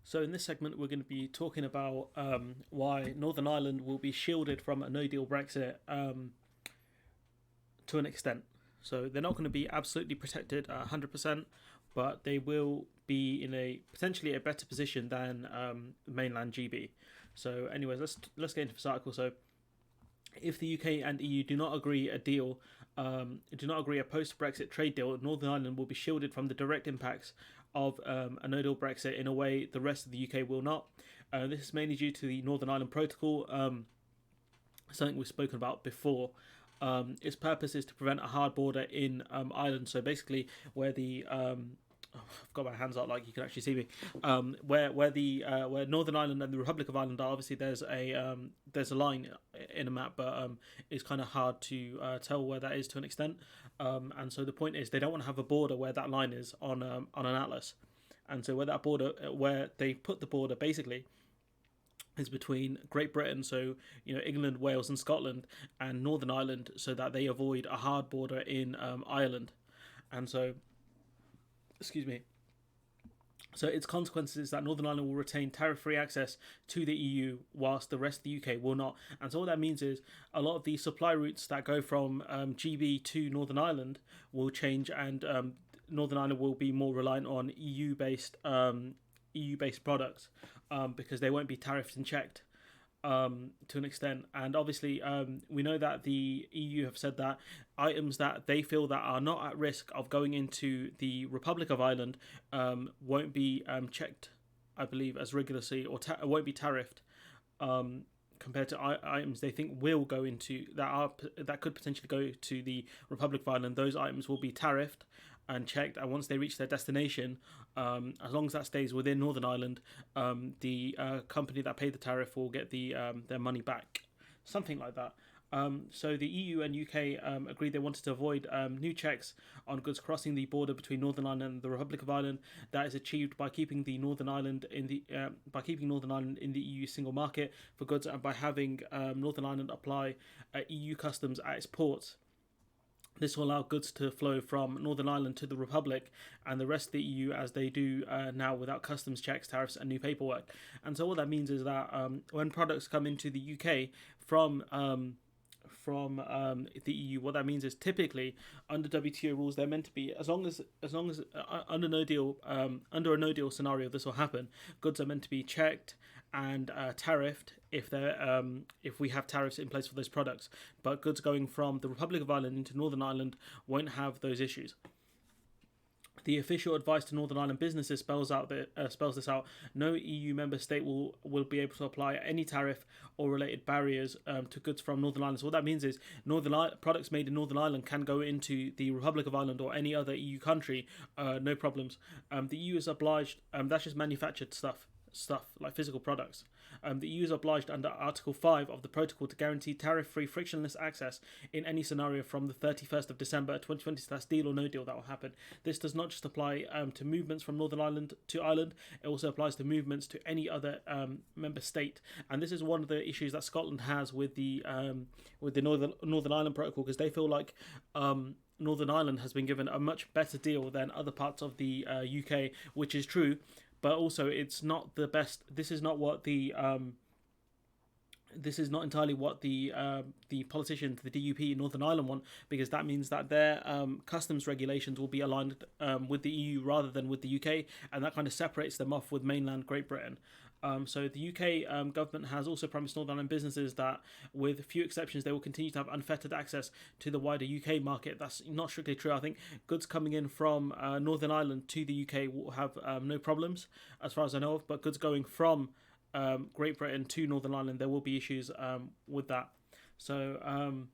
So, in this segment, we're going to be talking about why Northern Ireland will be shielded from a no deal Brexit to an extent. So, they're not going to be absolutely protected at 100%, but they will be in a potentially a better position than mainland GB. So, anyways, let's get into this article. So, if the UK and EU do not agree a deal, do not agree a post-Brexit trade deal, Northern Ireland will be shielded from the direct impacts of a no-deal Brexit in a way the rest of the UK will not. This is mainly due to the Northern Ireland Protocol, something we've spoken about before. Its purpose is to prevent a hard border in Ireland. So basically, where the I've got my hands out like you can actually see me. Where Northern Ireland and the Republic of Ireland are, obviously there's a line in a map, but it's kind of hard to tell where that is to an extent. And so the point is they don't want to have a border where that line is on an atlas, and so where they put the border basically is between Great Britain, so England, Wales, and Scotland, and Northern Ireland, so that they avoid a hard border in Ireland, and so excuse me. So its consequences is that Northern Ireland will retain tariff-free access to the EU, whilst the rest of the UK will not. And so what that means is a lot of the supply routes that go from GB to Northern Ireland will change, and Northern Ireland will be more reliant on EU-based products because they won't be tariffed and checked to an extent. And obviously, we know that the EU have said that items that they feel that are not at risk of going into the Republic of Ireland won't be checked, I believe, as rigorously, or won't be tariffed compared to items they think will go into that could potentially go to the Republic of Ireland. Those items will be tariffed and checked, and once they reach their destination, as long as that stays within Northern Ireland, the company that paid the tariff will get their money back, something like that. So the EU and UK agreed they wanted to avoid new checks on goods crossing the border between Northern Ireland and the Republic of Ireland. That is achieved by keeping the Northern Ireland in the EU single market for goods, and by having Northern Ireland apply EU customs at its ports. This will allow goods to flow from Northern Ireland to the Republic and the rest of the EU as they do now, without customs checks, tariffs, and new paperwork. And so what that means is that when products come into the UK from the EU, what that means is typically under WTO rules, they're meant to be, as long as under a no deal scenario, this will happen. Goods are meant to be checked and tariffed if we have tariffs in place for those products. But goods going from the Republic of Ireland into Northern Ireland won't have those issues. The official advice to Northern Ireland businesses spells this out. No EU member state will be able to apply any tariff or related barriers to goods from Northern Ireland. So what that means is products made in Northern Ireland can go into the Republic of Ireland or any other EU country, no problems. The EU is obliged. That's just manufactured stuff like physical products. The EU is obliged under Article 5 of the Protocol to guarantee tariff-free, frictionless access in any scenario from the 31st of December 2020. So that's deal or no deal that will happen. This does not just apply to movements from Northern Ireland to Ireland. It also applies to movements to any other member state. And this is one of the issues that Scotland has with the Northern Ireland Protocol, because they feel like Northern Ireland has been given a much better deal than other parts of the UK, which is true. But also, it's not the best. This is not entirely what the politicians, the DUP in Northern Ireland want, because that means that their customs regulations will be aligned with the EU rather than with the UK, and that kind of separates them off with mainland Great Britain. So the UK government has also promised Northern Ireland businesses that, with few exceptions, they will continue to have unfettered access to the wider UK market. That's not strictly true. I think goods coming in from Northern Ireland to the UK will have no problems, as far as I know of, but goods going from Great Britain to Northern Ireland, there will be issues with that. So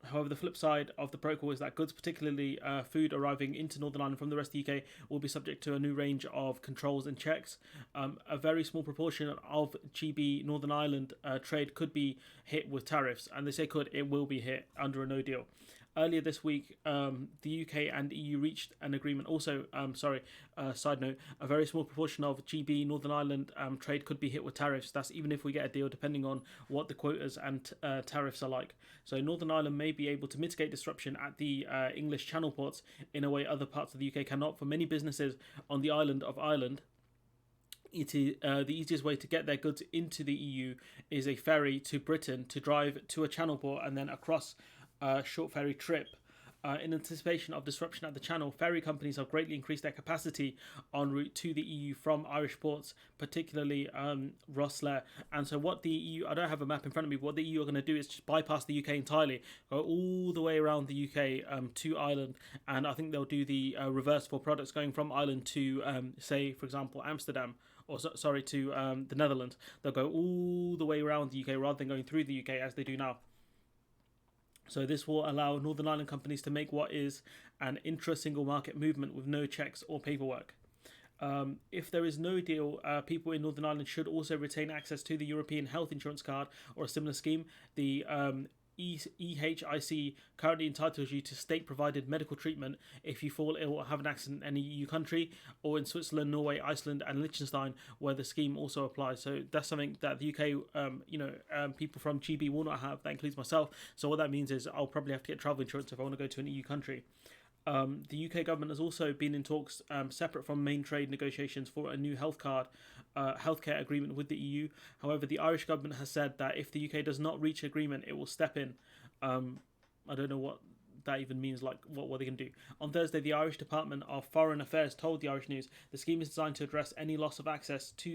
however, the flip side of the protocol is that goods, particularly food arriving into Northern Ireland from the rest of the UK, will be subject to a new range of controls and checks. A very small proportion of GB Northern Ireland trade could be hit with tariffs, and they say it will be hit under a no deal. Earlier this week, the UK and EU reached an agreement. Also, side note, a very small proportion of GB Northern Ireland trade could be hit with tariffs. That's even if we get a deal, depending on what the quotas and tariffs are like. So Northern Ireland may be able to mitigate disruption at the English Channel ports in a way other parts of the UK cannot. For many businesses on the island of Ireland, it is the easiest way to get their goods into the EU is a ferry to Britain to drive to a channel port and then across a short ferry trip. In anticipation of disruption at the channel, ferry companies have greatly increased their capacity en route to the EU from Irish ports, particularly Rosslare. And so, what the EU, I don't have a map in front of me, but what the EU are going to do is just bypass the UK entirely, go all the way around the UK to Ireland. And I think they'll do the reverse for products going from Ireland to, say, for example, Amsterdam. Or sorry, to the Netherlands. They'll go all the way around the UK rather than going through the UK as they do now. So this will allow Northern Ireland companies to make what is an intra-single market movement with no checks or paperwork. If there is no deal, people in Northern Ireland should also retain access to the European Health Insurance Card or a similar scheme. The EHIC currently entitles you to state-provided medical treatment if you fall ill or have an accident in any EU country, or in Switzerland, Norway, Iceland, and Liechtenstein, where the scheme also applies. So that's something that the UK, people from GB will not have. That includes myself. So what that means is I'll probably have to get travel insurance if I want to go to an EU country. The UK government has also been in talks separate from main trade negotiations for a new healthcare agreement with the EU. However, the Irish government has said that if the UK does not reach agreement, it will step in. I don't know what that even means, like what they can do. On Thursday, the Irish Department of Foreign Affairs told the Irish News the scheme is designed to address any loss of access to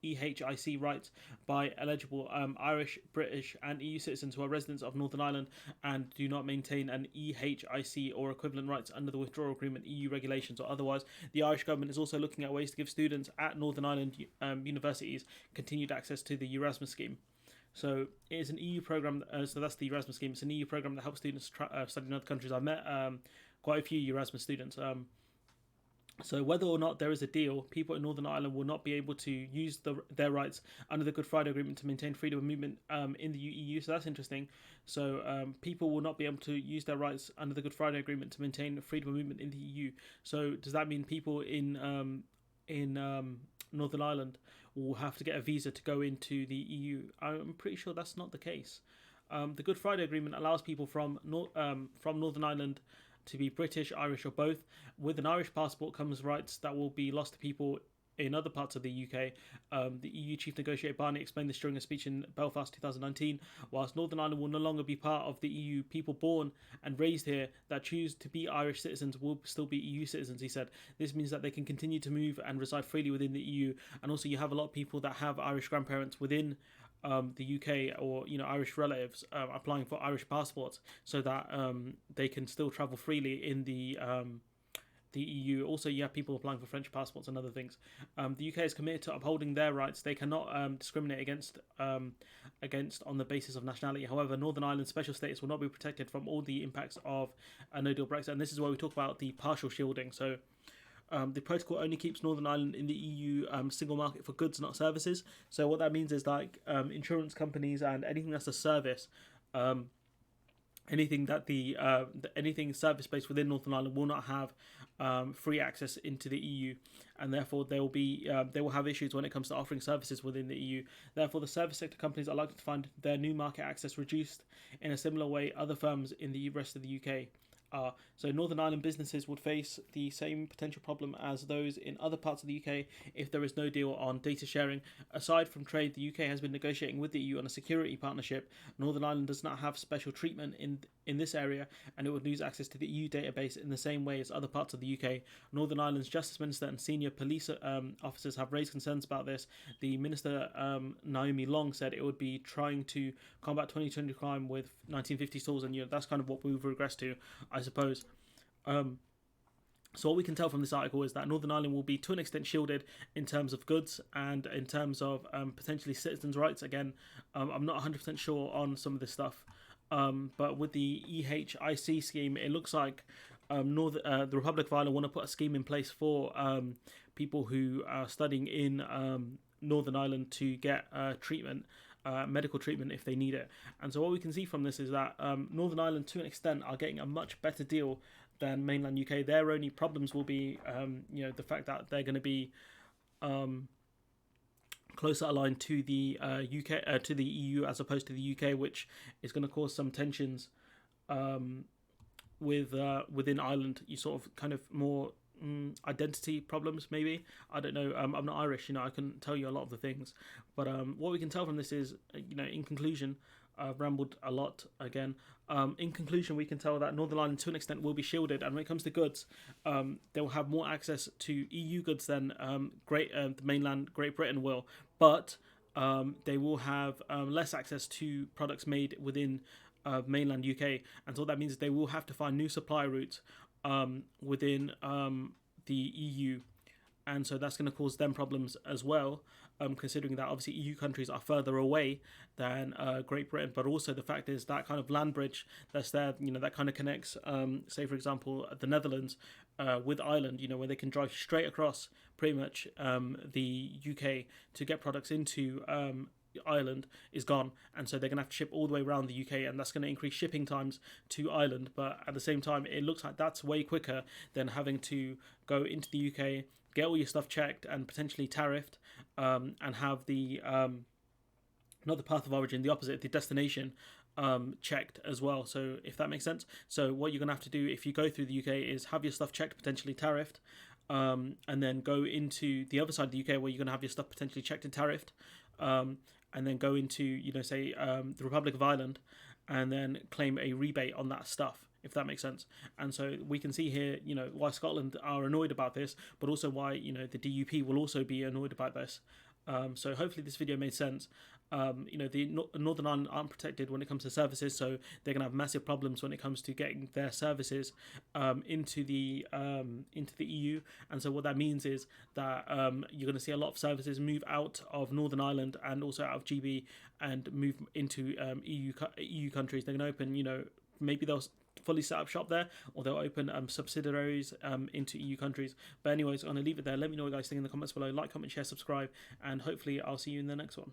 EHIC rights by eligible Irish, British and EU citizens who are residents of Northern Ireland and do not maintain an EHIC or equivalent rights under the withdrawal agreement, EU regulations or otherwise. The Irish government is also looking at ways to give students at Northern Ireland universities continued access to the Erasmus scheme. So it is an EU program. So that's the Erasmus scheme. It's an EU program that helps students study in other countries. I've met quite a few Erasmus students. So whether or not there is a deal, people in Northern Ireland will not be able to use their rights under the Good Friday Agreement to maintain freedom of movement in the EU. So that's interesting. So people will not be able to use their rights under the Good Friday Agreement to maintain freedom of movement in the EU. So does that mean people in Northern Ireland will have to get a visa to go into the EU? I'm pretty sure that's not the case. The Good Friday Agreement allows people from Northern Ireland to be British, Irish, or both. With an Irish passport comes rights that will be lost to people in other parts of the UK. The EU Chief Negotiator Barnier explained this during a speech in Belfast 2019. Whilst Northern Ireland will no longer be part of the EU, people born and raised here that choose to be Irish citizens will still be EU citizens, he said. This means that they can continue to move and reside freely within the EU. And also you have a lot of people that have Irish grandparents within the UK, or Irish relatives applying for Irish passports so that they can still travel freely in the EU. Also, you have people applying for French passports and other things. The UK is committed to upholding their rights. They cannot discriminate against on the basis of nationality. However, Northern Ireland's special status will not be protected from all the impacts of a no-deal Brexit. And this is where we talk about the partial shielding. So the protocol only keeps Northern Ireland in the EU single market for goods, not services. So what that means is like insurance companies and anything that's a service, anything that anything service based within Northern Ireland will not have free access into the EU, and therefore they will have issues when it comes to offering services within the EU. Therefore, the service sector companies are likely to find their new market access reduced in a similar way other firms in the rest of the UK are. So Northern Ireland businesses would face the same potential problem as those in other parts of the UK if there is no deal on data sharing. Aside from trade, the UK has been negotiating with the EU on a security partnership. Northern Ireland does not have special treatment in this area, and it would lose access to the EU database in the same way as other parts of the UK. Northern Ireland's Justice Minister and senior police officers have raised concerns about this. The Minister, Naomi Long, said it would be trying to combat 2020 crime with 1950s tools, and that's kind of what we've regressed to, I suppose. So what we can tell from this article is that Northern Ireland will be to an extent shielded in terms of goods and in terms of potentially citizens' rights. Again, I'm not 100% sure on some of this stuff, but with the EHIC scheme, it looks like the Republic of Ireland want to put a scheme in place for people who are studying in Northern Ireland to get treatment. Medical treatment if they need it. And so what we can see from this is that Northern Ireland to an extent are getting a much better deal than mainland UK. Their only problems will be the fact that they're going to be closer aligned to the UK to the EU as opposed to the UK, which is going to cause some tensions within Ireland. You sort of kind of more identity problems. Maybe, I don't know. I'm not Irish, I couldn't tell you a lot of the things, but what we can tell from this is, in conclusion, I've rambled a lot again. In conclusion, we can tell that Northern Ireland, to an extent, will be shielded, and when it comes to goods, they will have more access to EU goods than the mainland Great Britain will, but they will have less access to products made within mainland UK, and so what that means is they will have to find new supply routes within the EU, and so that's going to cause them problems as well. Considering that obviously EU countries are further away than Great Britain, but also the fact is that kind of land bridge that's there, that kind of connects, say for example, the Netherlands with Ireland, where they can drive straight across pretty much the UK to get products into Ireland, is gone, and so they're going to have to ship all the way around the UK, and that's going to increase shipping times to Ireland. But at the same time, it looks like that's way quicker than having to go into the UK, get all your stuff checked and potentially tariffed, and have the not the path of origin, the opposite, the destination checked as well. So if that makes sense. So what you're going to have to do if you go through the UK is have your stuff checked, potentially tariffed, and then go into the other side of the UK where you're going to have your stuff potentially checked and tariffed, and then go into, say, the Republic of Ireland, and then claim a rebate on that stuff, if that makes sense. And so we can see here, why Scotland are annoyed about this, but also why, the DUP will also be annoyed about this. So hopefully this video made sense. The Northern Ireland aren't protected when it comes to services, so they're going to have massive problems when it comes to getting their services into the EU. And so what that means is that you're going to see a lot of services move out of Northern Ireland and also out of GB and move into EU countries. They're going to open, maybe they'll fully set up shop there, or they'll open subsidiaries into EU countries. But anyways, I'm going to leave it there. Let me know what you guys think in the comments below. Like, comment, share, subscribe, and hopefully I'll see you in the next one.